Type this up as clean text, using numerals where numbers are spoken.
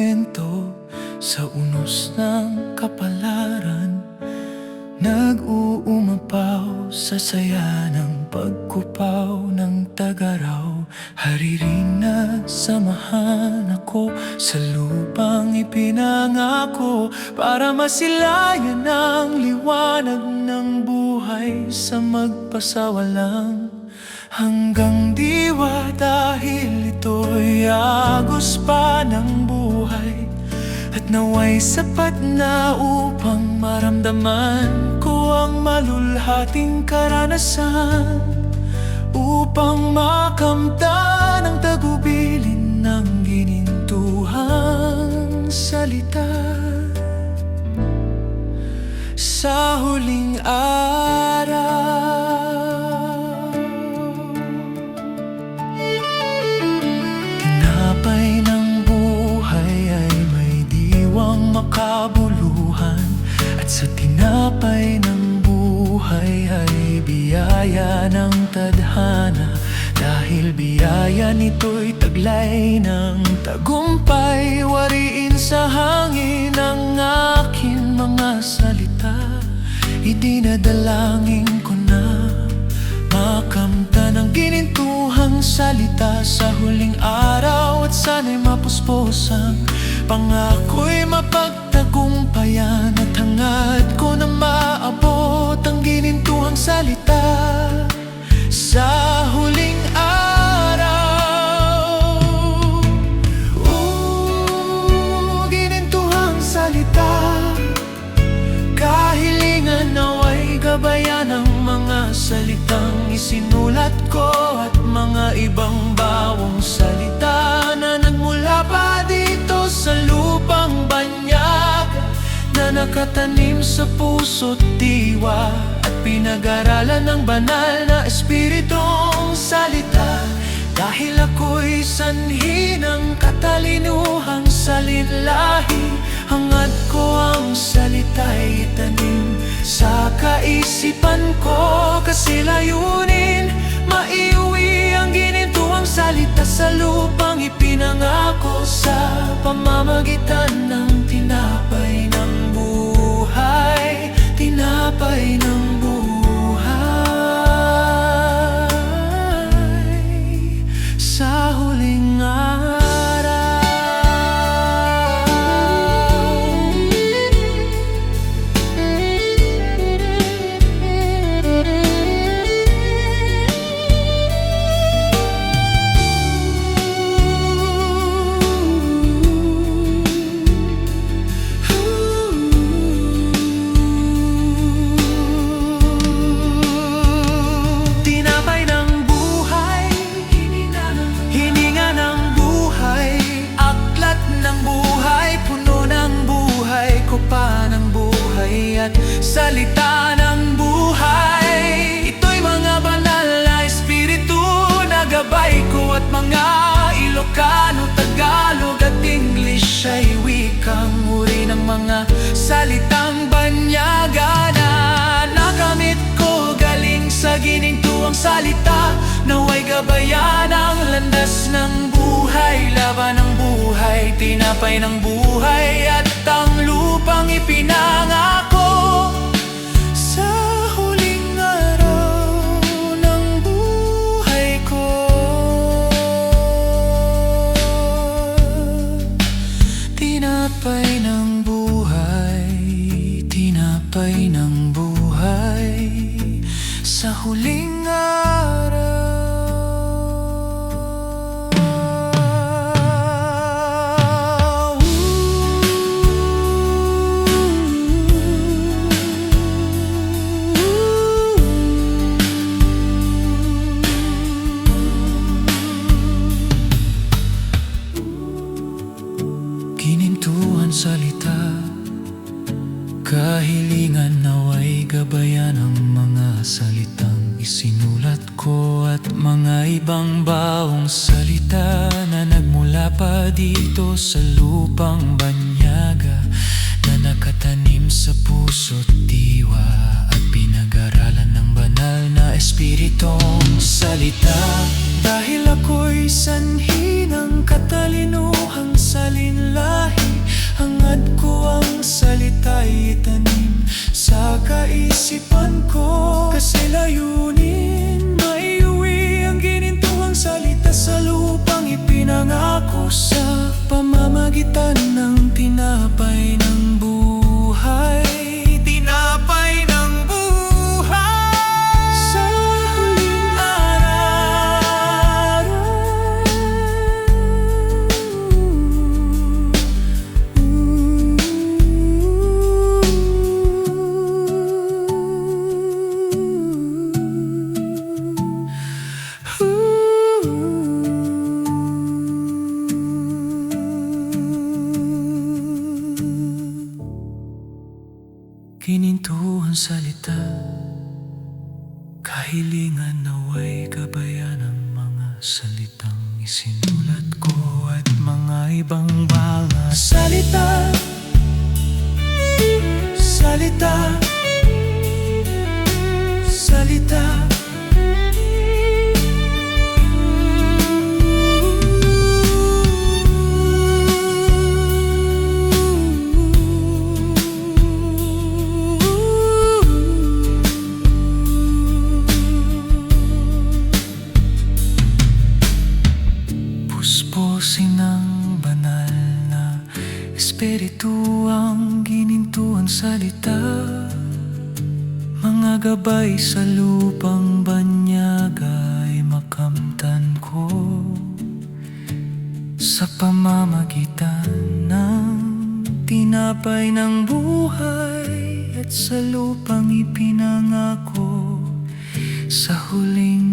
kwento sa unos ng kapalaran, nag-uumapaw sa saya ng pagkupaw ng tagaraw. Haririn na samahan ako sa lupang ipinangako, para masilayan ang liwanag ng buhay sa magpasawalang hanggang diwa. Dahil ito'y agos pa ng buhay, at naway sapat na upang maramdaman ko ang malulhating karanasan, upang makamtan ang tagubilin ng ginintuhang salita. Sa huling araw, tinapay ng buhay ay may diwang makabuluhan, at sa tinapay ng buhay ay biyaya ng tadhana. Dahil biyaya nito'y taglay ng tagumpay, wariin sa hangin ang aking mga salita. Idinadalangin ko na makamtan ang ginintuhang salita sa huling araw, at sana'y mapuspos ang pangako'y mapagtagumpayan, at hangad ko na maabot ang ginintuhang salita. Sa huling araw, ginintuhang salita, kahilingan naway gabayan ang mga salitang isinulat ko, at mga ibang bawang salita na nagmula pa dito sa lupang banyag, na nakatanim sa puso't diwa, at pinag-aralan ng banal na espiritong salita. Dahil ako'y sanhi ng katalinuhang salinlahi, hangad ko ang salita'y itanim sa kaisipan ko, kasi layunin maiuwi ang ginintuhang salita sa lupang ipinangako, sa pamamagitan ng tinapay ng buhay, tinapay ng buhay. Sa huling araw, tinapay ng buhay, hininga ng buhay, aklat ng buhay, puno ng buhay, kopa ng buhay, at salita ng buhay. Ito'y mga banal na espiritu na gabay ko, at mga Ilocano, Tagalog at English ay wikang uri ng mga salitang banyaga na nakamit ko galing sa ginintuang salita. Naway gabayan ang landas ng buhay, laban ng buhay, tinapay ng buhay, at ang lupang ipinangako. Sa huling araw ng buhay ko, tinapay ng buhay, tinapay ng buhay. Sa huling araw, ginintuan salita, kahilingan naway gabayan ang mga salitang isinulat ko, at mga ibang bawang salita na nagmula pa dito sa lupang banyaga, na nakatanim sa puso't diwa, at pinag-aralan ng banal na espiritong salita. Dahil ako'y sanhi ng katalinuhang salinlahi, pamamagitan ng tinapay ng buhay. Tinapay ng buhay sa huling araw. Kinintuhan salita, kahilingan naway gabayan ang mga salitang isinulat ko at mga ibang mga salita. Salita, salita. Puspusin ng banal na espiritu ang ginintuang salita. Mga gabay sa lupang banyaga ay makamtan ko sa pamamagitan ng tinapay ng buhay at sa lupang ipinangako sa huling